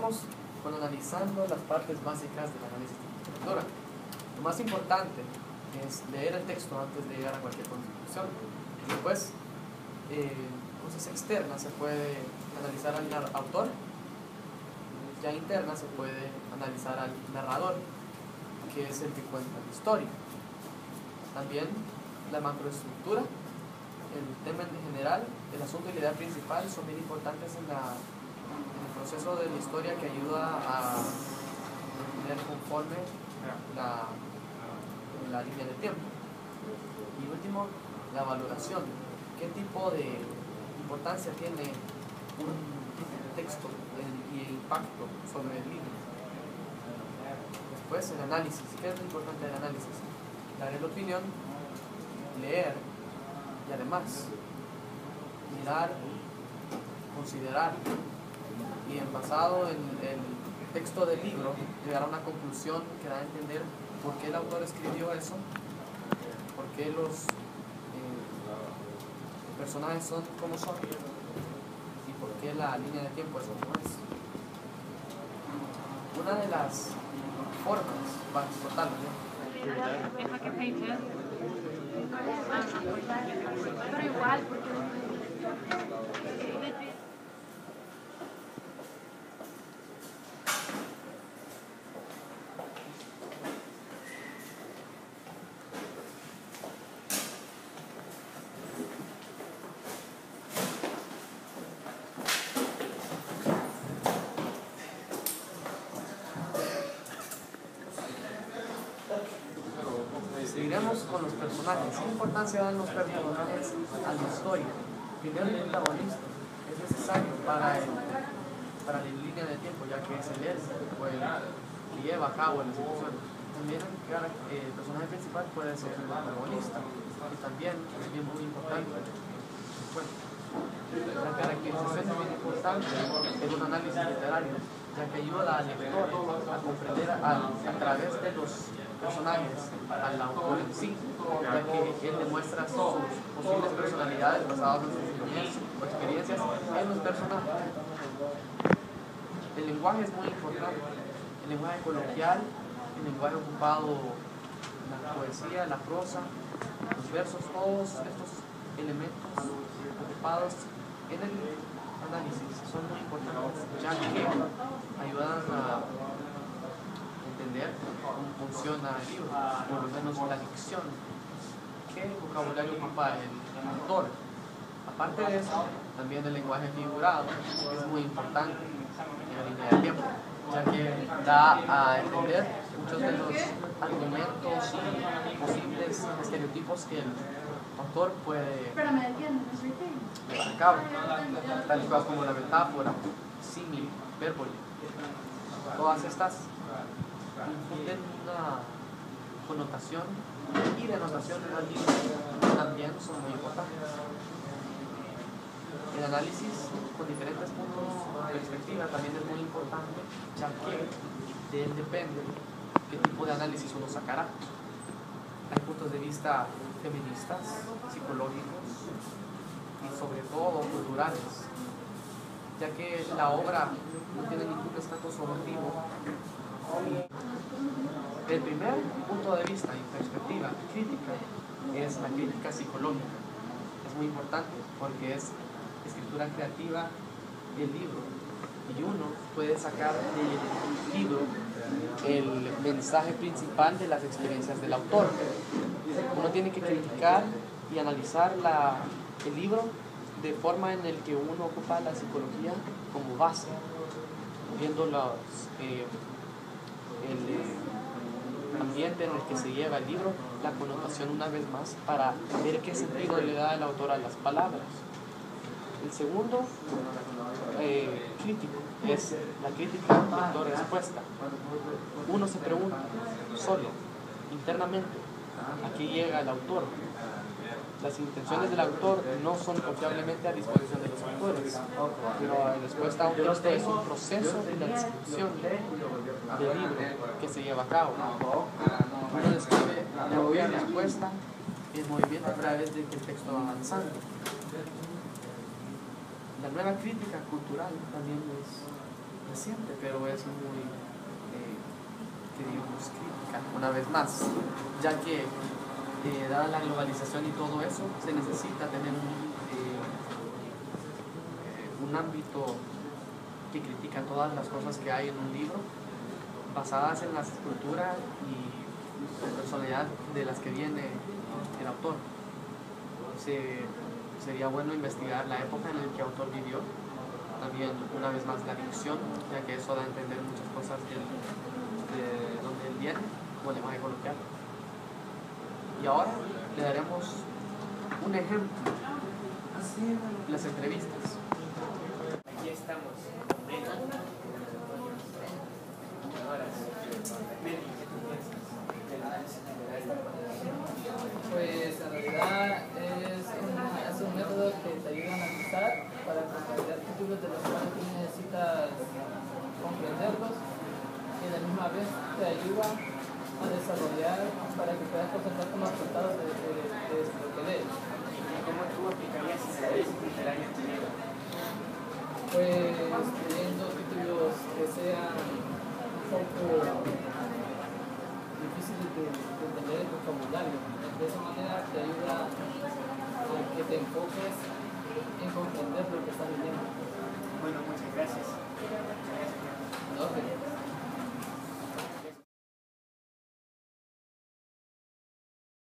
Empecemos con analizando las partes básicas del análisis de lectura. Lo más importante es leer el texto antes de llegar a cualquier conclusión. Después, cosas externas, se puede analizar al autor, ya internas se puede analizar al narrador, que es el que cuenta la historia. También la macroestructura, el tema en general, el asunto y la idea principal son bien importantes en el proceso de la historia, que ayuda a tener conforme la línea de tiempo. Y último, la valoración. ¿Qué tipo de importancia tiene un texto y el impacto sobre el libro? Después, el análisis. ¿Qué es lo importante del análisis? Dar la opinión, leer y además mirar, considerar y basado en el texto del libro llegar a una conclusión que da a entender por qué el autor escribió eso, por qué los personajes son como son y por qué la línea de tiempo es como es. Una de las formas para exportarlo, Deja que fecha. Pero igual, porque seguiremos con los personajes. ¿Qué importancia dan los personajes a la historia? Primero, el protagonista es necesario para la línea de tiempo, ya que es el que lleva a cabo la ejecución. También el personaje principal puede ser el protagonista, y también es muy importante. Bueno, la caracterización es muy importante en un análisis literario, ya que ayuda al lector a comprender a través de los personajes al autor en sí, ya que él demuestra sus posibles personalidades basadas en sus opiniones o experiencias en los personajes. El lenguaje es muy importante, el lenguaje coloquial, el lenguaje ocupado en la poesía, la prosa, los versos, todos estos elementos ocupados en el análisis son muy importantes, ya que ayudan a entender cómo funciona el libro, por lo menos la dicción, qué vocabulario ocupa el autor. Aparte de eso, también el lenguaje figurado es muy importante en la línea de tiempo, ya que da a entender muchos de los argumentos y posibles estereotipos que el autor puede llevar a cabo, tal como la metáfora, símil, hipérbole. Todas estas infunden una connotación y denotación al libro, también son muy importantes. El análisis con diferentes puntos de perspectiva también es muy importante, ya que de él depende qué tipo de análisis uno sacará. Hay puntos de vista feministas, psicológicos y sobre todo culturales, ya que la obra no tiene ningún estatus objetivo. El primer punto de vista y perspectiva crítica es la crítica psicológica. Es muy importante porque es escritura creativa del libro y uno puede sacar del libro el mensaje principal de las experiencias del autor. Uno tiene que criticar y analizar el libro de forma en el que uno ocupa la psicología como base, viendo el ambiente en el que se lleva el libro, la connotación una vez más, para ver qué sentido le da el autor a las palabras. El segundo crítico es la crítica lector-respuesta. Uno se pregunta solo, internamente, ¿a qué llega el autor? Las intenciones del autor no son confiablemente a disposición de los autores, pero la respuesta a un texto es un proceso de la descripción del libro que se lleva a cabo. Uno describe la respuesta y el movimiento a través de que el texto va avanzando. La nueva crítica cultural también es reciente, pero es muy, que digamos, crítica, una vez más, ya que dada la globalización y todo eso, se necesita tener un ámbito que critica todas las cosas que hay en un libro, basadas en la escultura y la personalidad de las que viene el autor. Sería bueno investigar la época en la que el autor vivió, también una vez más la dicción, ya que eso da a entender muchas cosas de donde él viene, como lenguaje coloquial. Y ahora le daremos un ejemplo, las entrevistas. Aquí estamos. Pues en realidad es un método que te ayuda a analizar para comprender títulos de los cuales tú necesitas comprenderlos y de la misma vez te ayuda a desarrollar para que puedas concentrarte en los resultados de lo que lees. ¿Cómo tú aplicarías estadística literaria en tu vida? Pues leyendo títulos que sean un poco difíciles de entender el vocabulario. De esa manera te ayuda a que te enfoques en